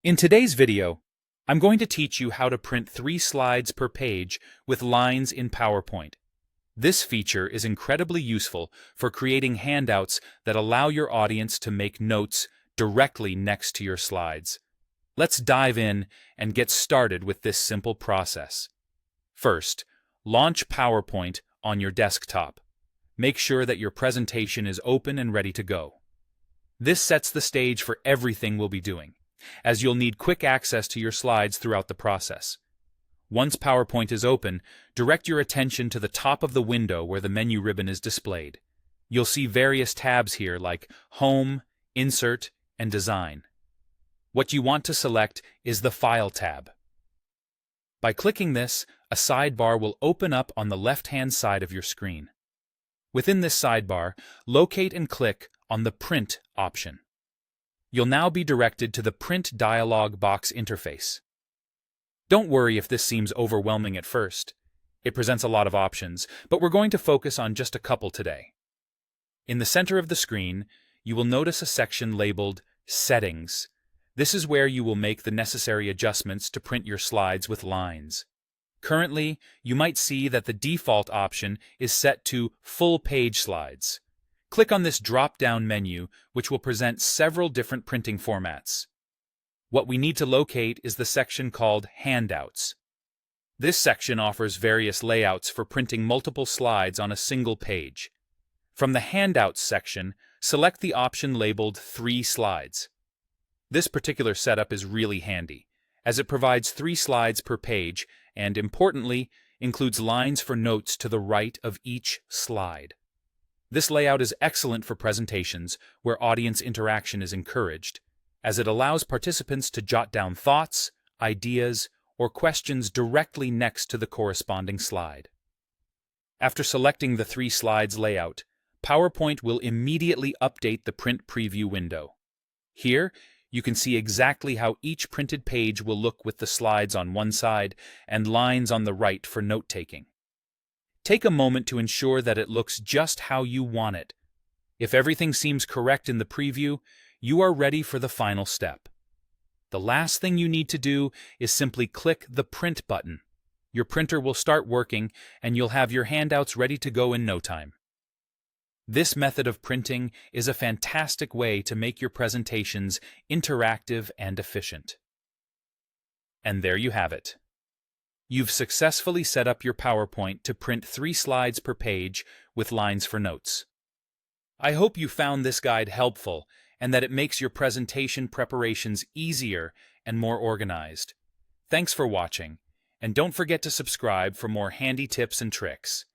In today's video, I'm going to teach you how to print 3 slides per page with lines in PowerPoint. This feature is incredibly useful for creating handouts that allow your audience to make notes directly next to your slides. Let's dive in and get started with this simple process. First, launch PowerPoint on your desktop. Make sure that your presentation is open and ready to go. This sets the stage for everything we'll be doing, as you'll need quick access to your slides throughout the process. Once PowerPoint is open, direct your attention to the top of the window where the menu ribbon is displayed. You'll see various tabs here like Home, Insert, and Design. What you want to select is the File tab. By clicking this, a sidebar will open up on the left-hand side of your screen. Within this sidebar, locate and click on the Print option. You'll now be directed to the Print dialog box interface. Don't worry if this seems overwhelming at first. It presents a lot of options, but we're going to focus on just a couple today. In the center of the screen, you will notice a section labeled Settings. This is where you will make the necessary adjustments to print your slides with lines. Currently, you might see that the default option is set to Full Page Slides. Click on this drop-down menu, which will present several different printing formats. What we need to locate is the section called Handouts. This section offers various layouts for printing multiple slides on a single page. From the Handouts section, select the option labeled 3 slides. This particular setup is really handy, as it provides 3 slides per page and, importantly, includes lines for notes to the right of each slide. This layout is excellent for presentations where audience interaction is encouraged, as it allows participants to jot down thoughts, ideas, or questions directly next to the corresponding slide. After selecting the 3 slides layout, PowerPoint will immediately update the print preview window. Here, you can see exactly how each printed page will look with the slides on one side and lines on the right for note-taking. Take a moment to ensure that it looks just how you want it. If everything seems correct in the preview, you are ready for the final step. The last thing you need to do is simply click the Print button. Your printer will start working, and you'll have your handouts ready to go in no time. This method of printing is a fantastic way to make your presentations interactive and efficient. And there you have it. You've successfully set up your PowerPoint to print 3 slides per page with lines for notes. I hope you found this guide helpful and that it makes your presentation preparations easier and more organized. Thanks for watching, and don't forget to subscribe for more handy tips and tricks.